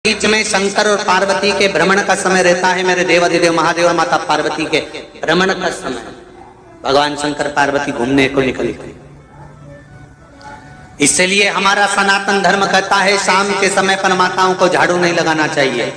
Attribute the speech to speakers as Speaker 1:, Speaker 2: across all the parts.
Speaker 1: बीच में शंकर और पार्वती के भ्रमण का समय रहता है। मेरे देवाधिदेव महादेव और माता पार्वती के भ्रमण का समय, भगवान शंकर पार्वती घूमने को निकले। इसलिए हमारा सनातन धर्म कहता है शाम के समय पर माताओं को झाड़ू नहीं लगाना चाहिए,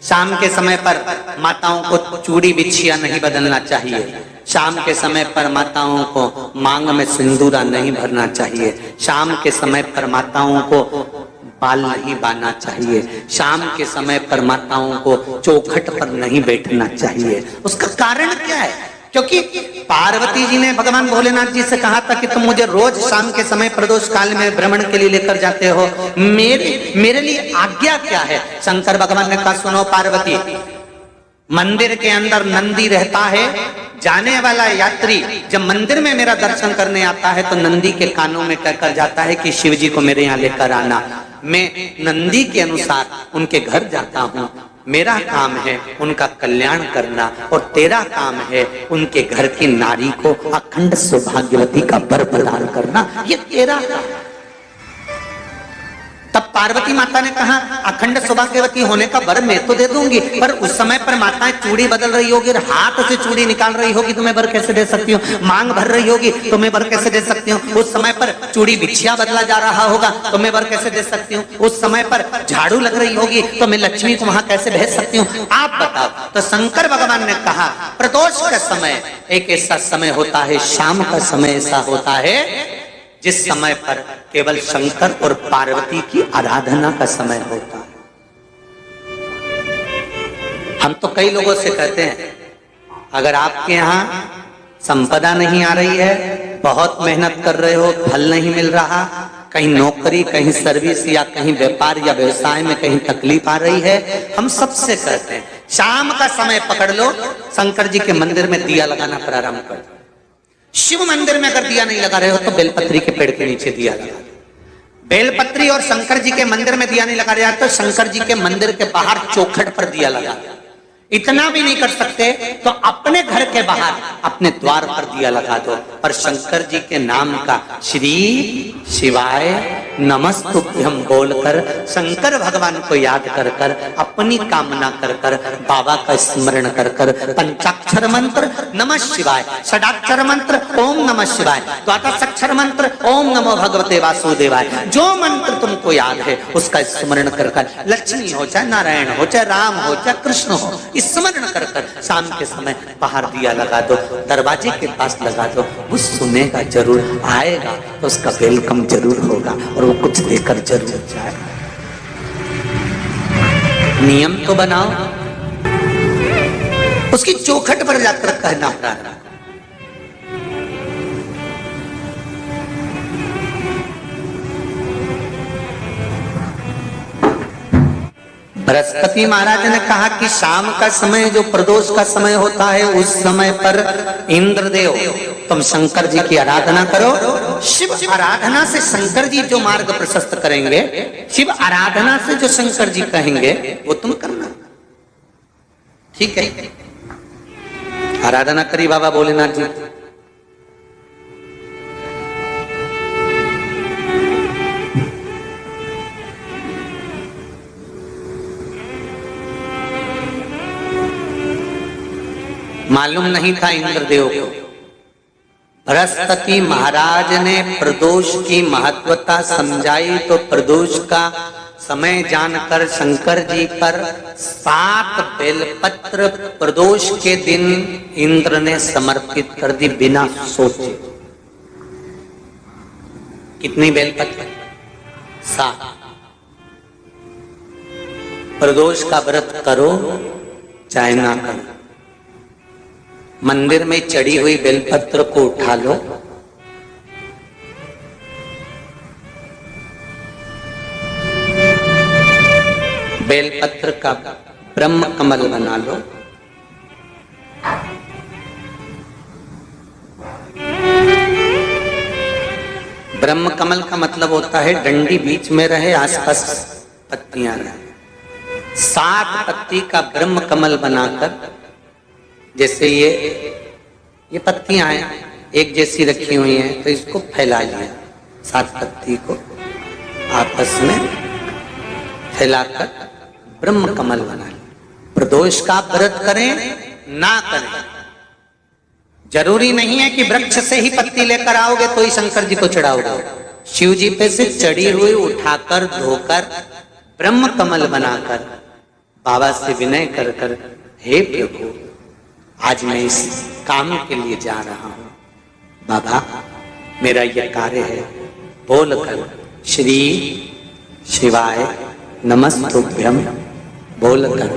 Speaker 1: शाम के समय पर माताओं को चूड़ी बिछिया नहीं बदलना चाहिए, शाम के समय पर माताओं को मांग में सिंदूरा नहीं भरना चाहिए, शाम के समय पर माताओं को बाल नहीं बांधना चाहिए, शाम के समय पर माताओं को चौखट पर नहीं बैठना चाहिए। उसका कारण क्या है? क्योंकि पार्वती जी ने भगवान भोलेनाथ जी से कहा था कि तुम मुझे रोज शाम के समय प्रदोष काल में भ्रमण के लिए लेकर जाते हो, मेरे लिए आज्ञा क्या है? शंकर भगवान ने कहा सुनो पार्वती, मंदिर के अंदर नंदी रहता है, जाने वाला यात्री जब मंदिर में मेरा दर्शन करने आता है तो नंदी के कानों में कहकर जाता है कि शिव जी को मेरे यहाँ लेकर आना। मैं नंदी के अनुसार उनके घर जाता हूँ, मेरा काम है उनका कल्याण करना और तेरा काम है उनके घर की नारी को अखंड सौभाग्यवती का वर प्रदान करना, ये तेरा काम। तब पार्वती माता ने कहा अखंड सौभाग्यवती होने का वर मैं तो दे दूंगी, पर उस समय पर माताएं चूड़ी बदल रही होगी, हाथ से चूड़ी निकाल रही होगी तो मैं वर कैसे दे सकती हूँ? मांग भर रही होगी तो मैं वर कैसे दे सकती हूँ? उस समय पर चूड़ी बिछिया बदला जा रहा होगा तो मैं वर कैसे दे सकती हूँ? उस समय पर झाड़ू लग रही होगी तो मैं लक्ष्मी को वहां कैसे भेज सकती हूँ? आप बताओ। तो शंकर भगवान ने कहा प्रदोष का समय एक ऐसा समय होता है, शाम का समय ऐसा होता है जिस समय पर केवल शंकर और पार्वती की आराधना का समय होता है। हम तो कई लोगों से कहते हैं अगर आपके यहाँ संपदा नहीं आ रही है, बहुत मेहनत कर रहे हो, फल नहीं मिल रहा, कहीं नौकरी, कहीं सर्विस या कहीं व्यापार या व्यवसाय में कहीं तकलीफ आ रही है, हम सबसे कहते हैं शाम का समय पकड़ लो, शंकर जी के मंदिर में दिया लगाना प्रारंभ कर दो। शिव मंदिर में अगर दिया नहीं लगा रहे हो तो बेलपत्री के पेड़ के नीचे दिया लगा दो। बेलपत्री और शंकर जी के मंदिर में दिया नहीं लगा रहा तो शंकर जी के मंदिर के बाहर चौखट पर दिया लगा दो। इतना भी नहीं कर सकते तो अपने घर के बाहर अपने द्वार पर दिया लगा दो, पर शंकर जी के नाम का श्री शिवाय नमस्तुभ्यम बोलकर शंकर भगवान को याद कर कर अपनी कामना कर कर बाबा का स्मरण कर कर पंचाक्षर मंत्र नमः शिवाय, षडाक्षर मंत्र ओम नमः शिवाय, द्वादशाक्षर मंत्र ओम नमो भगवते वासुदेवाय, जो मंत्र तुमको याद है उसका स्मरण कर कर लक्ष्मी हो चाहे नारायण हो चाहे राम हो चाहे कृष्ण हो स्मरण कर कर शाम के समय बाहर दिया लगा दो, दरवाजे के पास लगा दो। वो सुनेगा जरूर, आएगा तो उसका वेलकम जरूर होगा और वो कुछ देकर जरूर जाएगा। नियम तो बनाओ, उसकी चौखट पर जाकर कहना प्रारंभ। बृहस्पति महाराज ने कहा कि शाम का समय जो प्रदोष का समय होता है उस समय पर इंद्रदेव तुम शंकर जी की आराधना करो। शिव आराधना से शंकर जी जो मार्ग प्रशस्त करेंगे, शिव आराधना से जो शंकर जी कहेंगे वो तुम करना। ठीक है, आराधना करी बाबा भोलेनाथ जी। मालूम नहीं था इंद्रदेव को, बृहस्पति महाराज ने प्रदोष की महत्वता समझाई तो प्रदोष का समय जानकर शंकर जी पर 7 बेलपत्र प्रदोष के दिन इंद्र ने समर्पित कर दी बिना सोचे। कितनी बेलपत्र? 7। प्रदोष का व्रत करो चाहे ना करो, मंदिर में चढ़ी हुई बेलपत्र को उठा लो, बेलपत्र का ब्रह्म कमल बना लो, ब्रह्म कमल का मतलब होता है डंडी बीच में रहे, आसपास पत्तियां रहे। 7 पत्ती का ब्रह्म कमल बनाकर, जैसे ये पत्तियां हैं एक जैसी रखी हुई हैं तो इसको फैला लिया, 7 पत्ती को आपस में फैलाकर ब्रह्म कमल बना ले। प्रदोष का व्रत करें ना करें, जरूरी नहीं है कि वृक्ष से ही पत्ती लेकर आओगे तो ही शंकर जी को चढ़ाओगे। शिव जी पे से चढ़ी हुई उठाकर धोकर ब्रह्म कमल बनाकर बाबा से विनय कर कर, हे प्रभु आज मैं इस काम के लिए जा रहा हूं, बाबा मेरा यह कार्य है, बोलकर श्री शिवाय नमस्तुभ्यम बोलकर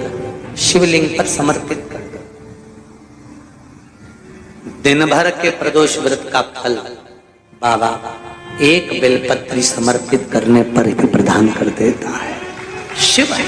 Speaker 1: शिवलिंग पर समर्पित कर दो। दिन भर के प्रदोष व्रत का फल बाबा एक बेलपत्री समर्पित करने पर ही प्रदान कर देता है। शिव है।